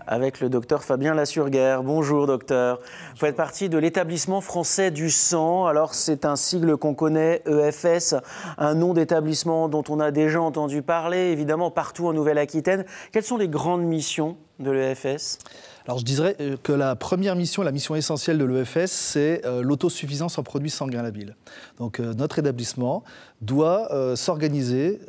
avec le docteur Fabien Lassurguère. Bonjour docteur. Vous faites partie de l'établissement français du sang. Alors c'est un sigle qu'on connaît, EFS, un nom d'établissement dont on a déjà entendu parler, évidemment partout en Nouvelle-Aquitaine. Quelles sont les grandes missions de l'EFS ? Alors je dirais que la première mission, la mission essentielle de l'EFS, c'est l'autosuffisance en produits sanguins labiles. Donc notre établissement doit s'organiser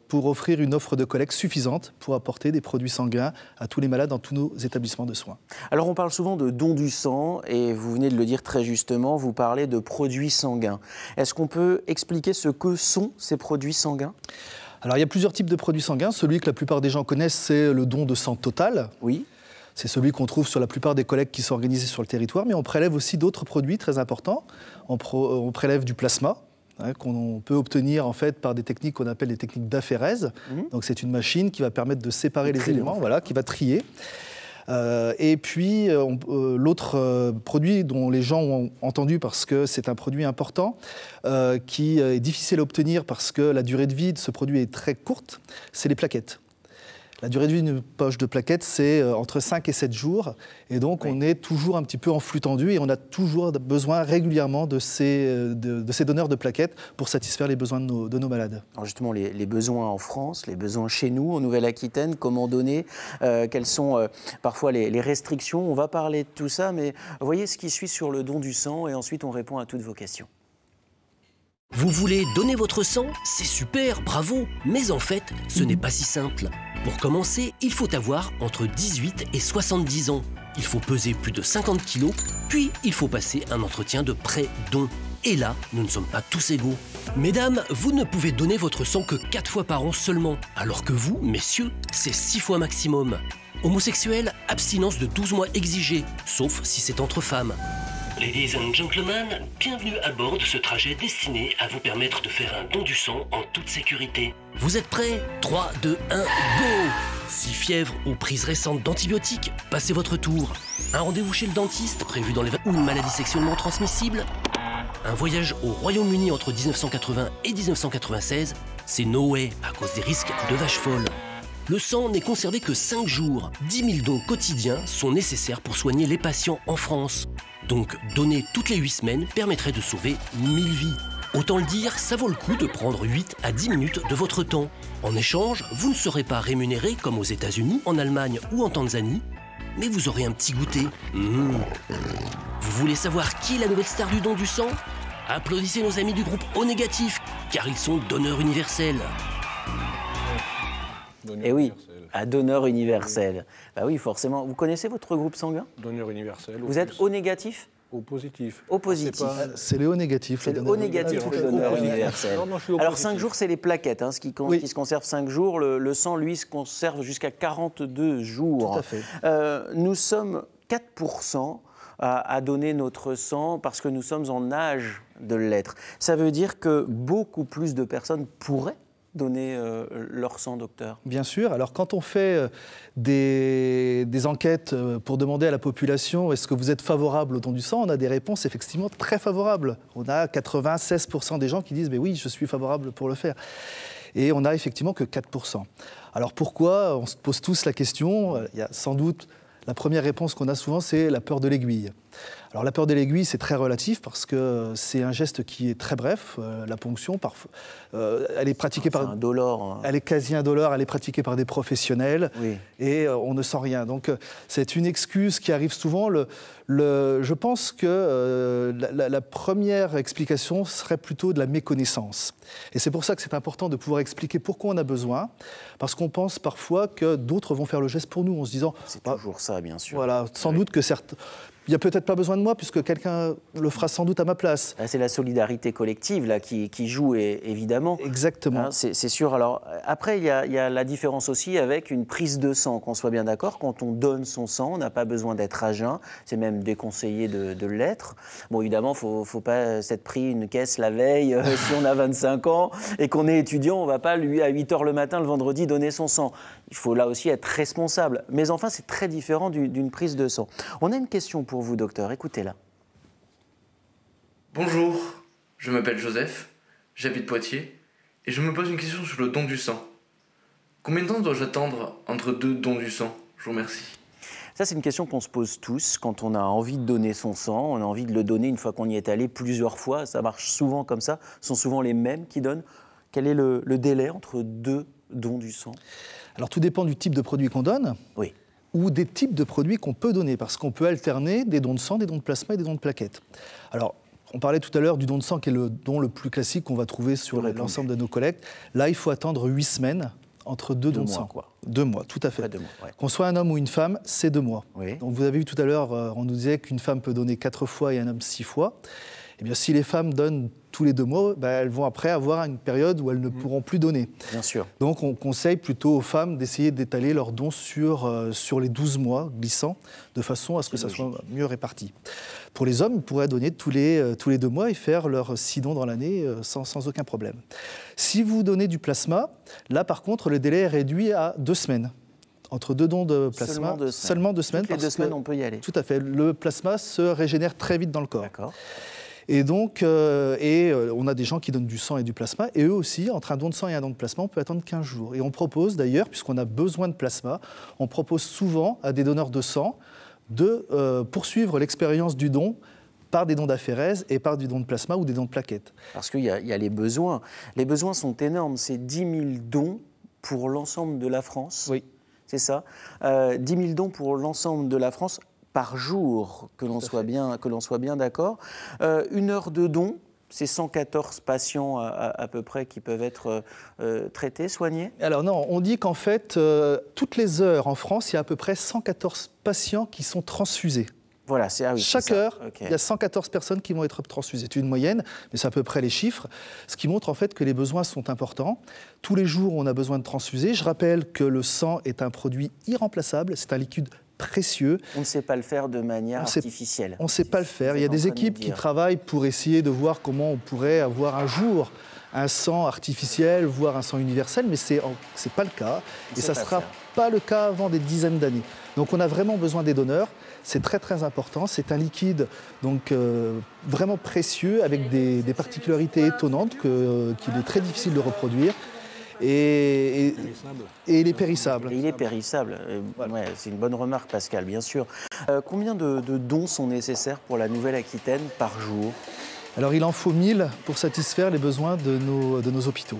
pour offrir une offre de collecte suffisante pour apporter des produits sanguins à tous les malades dans tous nos établissements de soins. Alors on parle souvent de don du sang et vous venez de le dire très justement, vous parlez de produits sanguins. Est-ce qu'on peut expliquer ce que sont ces produits sanguins ? Alors il y a plusieurs types de produits sanguins. Celui que la plupart des gens connaissent, c'est le don de sang total. Oui. C'est celui qu'on trouve sur la plupart des collectes qui sont organisées sur le territoire, mais on prélève aussi d'autres produits très importants. On prélève du plasma, qu'on peut obtenir en fait par des techniques qu'on appelle des techniques d'aphérèse. Donc c'est une machine qui va permettre de séparer les éléments, voilà, qui va trier. Et puis l'autre produit dont les gens ont entendu parce que c'est un produit important, qui est difficile à obtenir parce que la durée de vie de ce produit est très courte, c'est les plaquettes. La durée de vie d'une poche de plaquettes, c'est entre 5 et 7 jours. Et donc, on est toujours un petit peu en flux tendu et on a toujours besoin régulièrement de ces donneurs de plaquettes pour satisfaire les besoins de nos malades. Alors justement, les besoins en France, les besoins chez nous, en Nouvelle-Aquitaine, comment donner, quelles sont parfois les restrictions. On va parler de tout ça, mais voyez ce qui suit sur le don du sang et ensuite on répond à toutes vos questions. Vous voulez donner votre sang ? C'est super, bravo. Mais en fait, ce n'est pas si simple. Pour commencer, il faut avoir entre 18 et 70 ans. Il faut peser plus de 50 kilos, puis il faut passer un entretien de pré-don. Et là, nous ne sommes pas tous égaux. Mesdames, vous ne pouvez donner votre sang que 4 fois par an seulement, alors que vous, messieurs, c'est 6 fois maximum. Homosexuels, abstinence de 12 mois exigée, sauf si c'est entre femmes. Ladies and gentlemen, bienvenue à bord de ce trajet destiné à vous permettre de faire un don du sang en toute sécurité. Vous êtes prêts ? 3, 2, 1, go ! Si fièvre ou prise récente d'antibiotiques, passez votre tour. Un rendez-vous chez le dentiste prévu dans les ou une maladie sexuellement transmissible ? Un voyage au Royaume-Uni entre 1980 et 1996, c'est no way à cause des risques de vaches folles. Le sang n'est conservé que 5 jours. 10 000 dons quotidiens sont nécessaires pour soigner les patients en France. Donc, donner toutes les 8 semaines permettrait de sauver 1000 vies. Autant le dire, ça vaut le coup de prendre 8 à 10 minutes de votre temps. En échange, vous ne serez pas rémunéré comme aux États-Unis, en Allemagne ou en Tanzanie, mais vous aurez un petit goûter. Vous voulez savoir qui est la nouvelle star du don du sang ? Applaudissez nos amis du groupe O négatif, car ils sont donneurs universels. Et oui, à donneur universel. Bah oui, forcément. Vous connaissez votre groupe sanguin ? Donneur universel. Vous êtes O négatif ? O positif. O positif. C'est les O négatifs. C'est le O négatif, le donneur universel. Alors 5 jours, c'est les plaquettes, ce qui se conserve 5 jours. Le sang, lui, se conserve jusqu'à 42 jours. Tout à fait. Nous sommes 4% à donner notre sang parce que nous sommes en âge de l'être. Ça veut dire que beaucoup plus de personnes pourraient donner leur sang, docteur ? Bien sûr. Alors, quand on fait des enquêtes pour demander à la population est-ce que vous êtes favorable au don du sang, on a des réponses effectivement très favorables. On a 96% des gens qui disent « oui, je suis favorable pour le faire ». Et on n'a effectivement que 4%. Alors, pourquoi ? On se pose tous la question. Il y a sans doute... La première réponse qu'on a souvent, c'est la peur de l'aiguille. Alors la peur de l'aiguille, c'est très relatif parce que c'est un geste qui est très bref. La ponction, parfois, elle est pratiquée par... C'est indolore. Elle est quasi indolore, elle est pratiquée par des professionnels et on ne sent rien. Donc c'est une excuse qui arrive souvent. Je pense que la première explication serait plutôt de la méconnaissance. Et c'est pour ça que c'est important de pouvoir expliquer pourquoi on a besoin, parce qu'on pense parfois que d'autres vont faire le geste pour nous en se disant... C'est toujours ça, bien sûr. Voilà, sans doute que certes... Il n'y a peut-être pas besoin de moi, puisque quelqu'un le fera sans doute à ma place. C'est la solidarité collective là, qui joue, évidemment. Exactement. C'est sûr. Alors, après, il y a la différence aussi avec une prise de sang, qu'on soit bien d'accord. Quand on donne son sang, on n'a pas besoin d'être à jeun. C'est même déconseillé de l'être. Bon, évidemment, il ne faut pas s'être pris une caisse la veille. Si on a 25 ans et qu'on est étudiant, on ne va pas, lui, à 8 h le matin, le vendredi, donner son sang. Il faut là aussi être responsable. Mais enfin, c'est très différent d'une prise de sang. On a une question pour vous, docteur. Écoutez-la. Bonjour, je m'appelle Joseph, j'habite Poitiers, et je me pose une question sur le don du sang. Combien de temps dois-je attendre entre 2 dons du sang ? Je vous remercie. Ça, c'est une question qu'on se pose tous quand on a envie de donner son sang. On a envie de le donner une fois qu'on y est allé plusieurs fois. Ça marche souvent comme ça. Ce sont souvent les mêmes qui donnent. Quel est le délai entre 2 dons du sang? Alors, tout dépend du type de produit qu'on donne. Oui. Ou des types de produits qu'on peut donner, parce qu'on peut alterner des dons de sang, des dons de plasma et des dons de plaquettes. Alors, on parlait tout à l'heure du don de sang, qui est le don le plus classique qu'on va trouver sur l'ensemble de nos collectes. Là, il faut attendre 8 semaines entre 2 dons de sang. 2 mois, tout à fait. 2 mois, ouais. Qu'on soit un homme ou une femme, c'est 2 mois. Oui. Donc, vous avez vu tout à l'heure, on nous disait qu'une femme peut donner 4 fois et un homme 6 fois. Eh bien, si les femmes donnent tous les 2 mois, elles vont après avoir une période où elles ne pourront plus donner. Bien sûr. Donc, on conseille plutôt aux femmes d'essayer d'étaler leurs dons sur les 12 mois glissants, de façon à ce que ça soit mieux réparti. Pour les hommes, ils pourraient donner tous les 2 mois et faire leurs 6 dons dans l'année sans aucun problème. Si vous donnez du plasma, là, par contre, le délai est réduit à 2 semaines. Entre 2 dons de plasma, seulement 2 semaines. Toutes les 2 semaines, on peut y aller. Tout à fait. Le plasma se régénère très vite dans le corps. D'accord. Et donc, on a des gens qui donnent du sang et du plasma, et eux aussi, entre un don de sang et un don de plasma, on peut attendre 15 jours. Et on propose d'ailleurs, puisqu'on a besoin de plasma, on propose souvent à des donneurs de sang de poursuivre l'expérience du don par des dons d'aphérèse et par du don de plasma ou des dons de plaquettes. Parce qu'il y a les besoins. Les besoins sont énormes. C'est 10 000 dons pour l'ensemble de la France. Oui. C'est ça. 10 000 dons pour l'ensemble de la France par jour, que l'on soit bien d'accord. 1 heure de don, c'est 114 patients à peu près qui peuvent être traités, soignés? Alors non, on dit qu'en fait, toutes les heures en France, il y a à peu près 114 patients qui sont transfusés. Voilà, Chaque heure, il y a 114 personnes qui vont être transfusées. C'est une moyenne, mais c'est à peu près les chiffres, ce qui montre en fait que les besoins sont importants. Tous les jours, on a besoin de transfuser. Je rappelle que le sang est un produit irremplaçable, c'est un liquide précieux. On ne sait pas le faire de manière artificielle. On ne sait pas le faire. Il y a des équipes qui travaillent pour essayer de voir comment on pourrait avoir un jour un sang artificiel, voire un sang universel, mais ce n'est pas le cas. Et ça ne sera pas le cas avant des dizaines d'années. Donc on a vraiment besoin des donneurs. C'est très très important. C'est un liquide donc, vraiment précieux, avec des particularités étonnantes qu'il est très difficile de reproduire. Et il est périssable. Et il est périssable. Voilà. Ouais, c'est une bonne remarque, Pascal, bien sûr. Combien de dons sont nécessaires pour la Nouvelle-Aquitaine par jour? Alors, il en faut 1000 pour satisfaire les besoins de nos hôpitaux.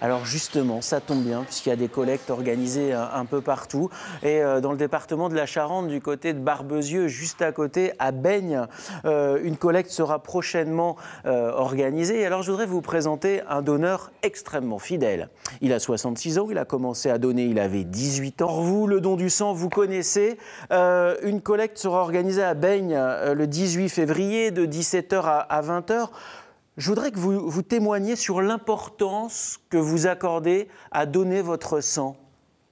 Alors justement, ça tombe bien, puisqu'il y a des collectes organisées un peu partout. Et dans le département de la Charente, du côté de Barbezieux, juste à côté, à Baignes, une collecte sera prochainement organisée. Alors je voudrais vous présenter un donneur extrêmement fidèle. Il a 66 ans, il a commencé à donner, il avait 18 ans. Pour vous, le don du sang, vous connaissez. Une collecte sera organisée à Baignes le 18 février, de 17h à 20h. Je voudrais que vous témoigniez sur l'importance que vous accordez à donner votre sang.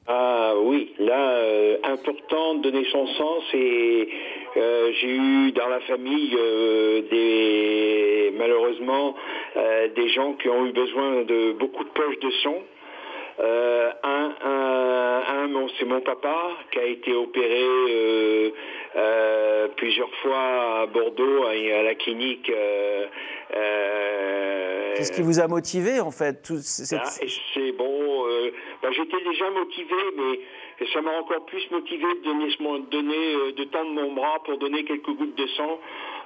Ah oui, là, important de donner son sang, c'est... j'ai eu dans la famille malheureusement des gens qui ont eu besoin de beaucoup de poches de sang. C'est mon papa qui a été opéré plusieurs fois à Bordeaux, à la clinique. C'est ce qui vous a motivé, en fait c'est bon. J'étais déjà motivé, mais ça m'a encore plus motivé de tendre mon bras pour donner quelques gouttes de sang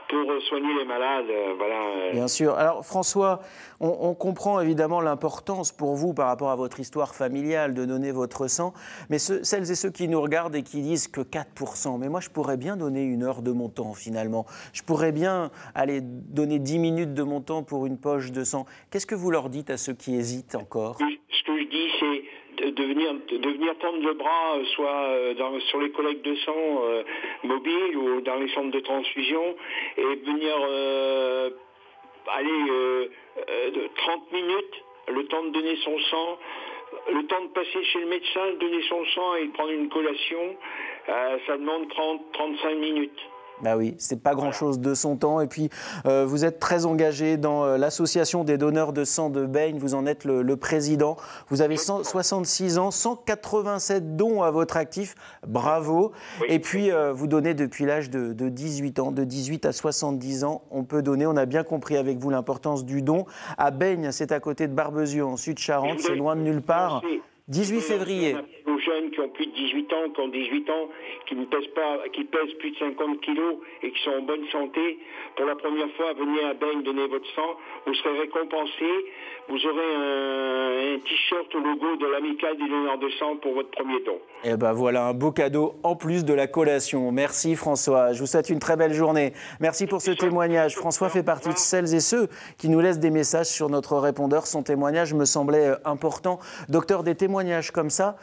pour soigner les malades. Voilà. Bien sûr. Alors François, on comprend évidemment l'importance pour vous par rapport à votre histoire familiale de donner votre sang, mais celles et ceux qui nous regardent et qui disent que 4%, mais moi je pourrais bien donner 1 heure de mon temps finalement. Je pourrais bien aller donner 10 minutes de mon temps pour une poche de sang. Qu'est-ce que vous leur dites à ceux qui hésitent encore? Ce que je dis, c'est de venir tendre le bras, soit sur les collectes de sang mobiles ou dans les centres de transfusion, et venir aller 30 minutes, le temps de donner son sang, le temps de passer chez le médecin, donner son sang et prendre une collation, ça demande 30-35 minutes. Bah oui, c'est pas grand-chose de son temps. Et puis, vous êtes très engagé dans l'association des donneurs de sang de Baignes. Vous en êtes le président. Vous avez 66 ans, 187 dons à votre actif. Bravo. Oui. Et puis, vous donnez depuis l'âge de 18 ans. De 18 à 70 ans, on peut donner. On a bien compris avec vous l'importance du don. À Baignes, c'est à côté de Barbezieux, en Sud-Charente. C'est loin de nulle part. 18 février. Aux jeunes qui ont plus de 18 ans, qui ont 18 ans, qui ne pèsent pas, qui pèsent plus de 50 kilos et qui sont en bonne santé, pour la première fois, venez à Beynes donner votre sang, vous serez récompensé, vous aurez un t-shirt au logo de l'amicale des donneurs de sang pour votre premier don. Et ben voilà, un beau cadeau en plus de la collation. Merci François, je vous souhaite une très belle journée. Merci pour ce témoignage. François fait partie de celles et ceux qui nous laissent des messages sur notre répondeur. Son témoignage me semblait important. Docteur, des témoignages comme ça,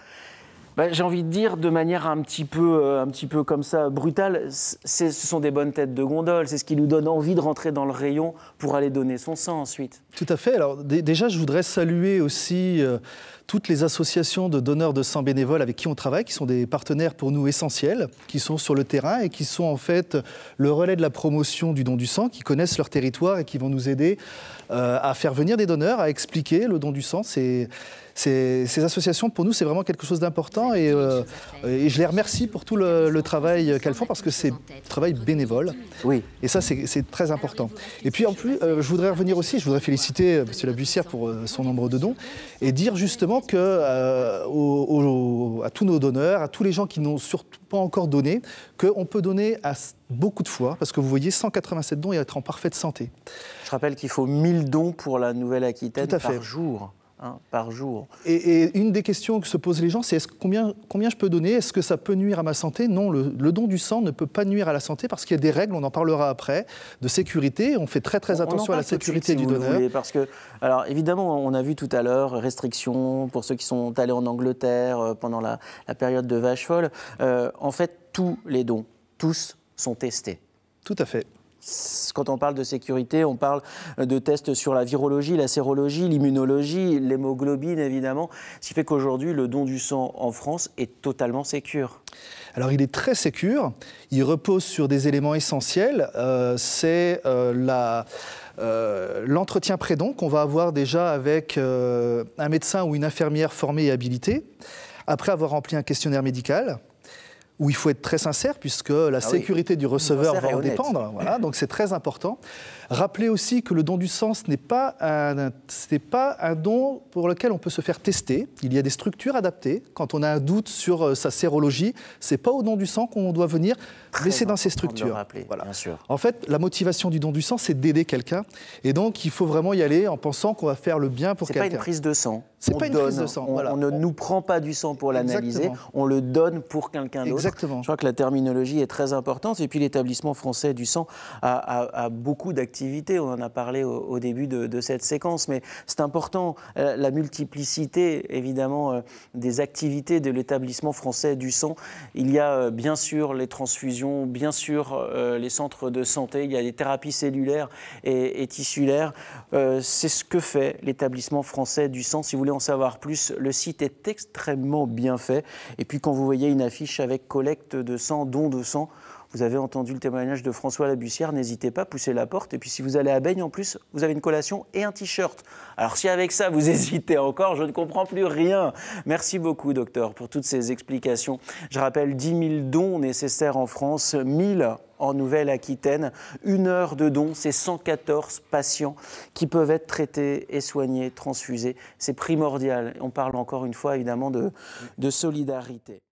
j'ai envie de dire de manière un petit peu comme ça brutale, ce sont des bonnes têtes de gondole. C'est ce qui nous donne envie de rentrer dans le rayon pour aller donner son sang ensuite. Tout à fait. Alors déjà, je voudrais saluer aussi toutes les associations de donneurs de sang bénévoles avec qui on travaille, qui sont des partenaires pour nous essentiels, qui sont sur le terrain et qui sont en fait le relais de la promotion du don du sang, qui connaissent leur territoire et qui vont nous aider à faire venir des donneurs, à expliquer le don du sang. Ces associations, pour nous, c'est vraiment quelque chose d'important et je les remercie pour tout le travail qu'elles font parce que c'est un travail bénévole. Oui. Et ça, c'est très important. Et puis en plus, je voudrais revenir aussi, je voudrais féliciter M. Labussière pour son nombre de dons et dire justement que à tous nos donneurs, à tous les gens qui n'ont surtout pas encore donné, qu'on peut donner à beaucoup de fois, parce que vous voyez 187 dons et être en parfaite santé. Je rappelle qu'il faut 1000 dons pour la Nouvelle-Aquitaine par jour. Par jour. Et une des questions que se posent les gens, c'est combien je peux donner? Est-ce que ça peut nuire à ma santé? Non, le don du sang ne peut pas nuire à la santé parce qu'il y a des règles, on en parlera après, de sécurité. On fait très attention à la sécurité du donneur. Parce que, alors évidemment, on a vu tout à l'heure, restrictions pour ceux qui sont allés en Angleterre pendant la période de vache folle. En fait, tous les dons, tous sont testés. Tout à fait. Quand on parle de sécurité, on parle de tests sur la virologie, la sérologie, l'immunologie, l'hémoglobine évidemment, ce qui fait qu'aujourd'hui le don du sang en France est totalement sécure. Alors il est très sécure, il repose sur des éléments essentiels, c'est l'entretien pré-don qu'on va avoir déjà avec un médecin ou une infirmière formée et habilitée, après avoir rempli un questionnaire médical, où il faut être très sincère, puisque la sécurité du receveur va en dépendre. Voilà, donc c'est très important. Rappelez aussi que le don du sang, ce n'est pas un don pour lequel on peut se faire tester. Il y a des structures adaptées. Quand on a un doute sur sa sérologie, ce n'est pas au don du sang qu'on doit venir, mais c'est dans ces structures. Rappeler, voilà. Bien sûr. En fait, la motivation du don du sang, c'est d'aider quelqu'un. Et donc, il faut vraiment y aller en pensant qu'on va faire le bien pour quelqu'un. C'est pas une prise de sang. C'est pas une prise de sang. On ne nous prend pas du sang pour l'analyser, on le donne pour quelqu'un d'autre. Exactement. Je crois que la terminologie est très importante. Et puis l'établissement français du sang a beaucoup d'activités. On en a parlé au début de cette séquence. Mais c'est important, la multiplicité, évidemment, des activités de l'établissement français du sang. Il y a bien sûr les transfusions, bien sûr les centres de santé. Il y a les thérapies cellulaires et tissulaires. C'est ce que fait l'établissement français du sang. Si vous voulez en savoir plus, le site est extrêmement bien fait. Et puis quand vous voyez une affiche avec collecte de sang, don de sang, vous avez entendu le témoignage de François Labussière, n'hésitez pas, poussez la porte. Et puis si vous allez à Beynes, en plus, vous avez une collation et un t-shirt. Alors si avec ça, vous hésitez encore, je ne comprends plus rien. Merci beaucoup, docteur, pour toutes ces explications. Je rappelle 10 000 dons nécessaires en France, 1000 en Nouvelle-Aquitaine. 1 heure de don, c'est 114 patients qui peuvent être traités et soignés, transfusés. C'est primordial. On parle encore une fois, évidemment, de solidarité.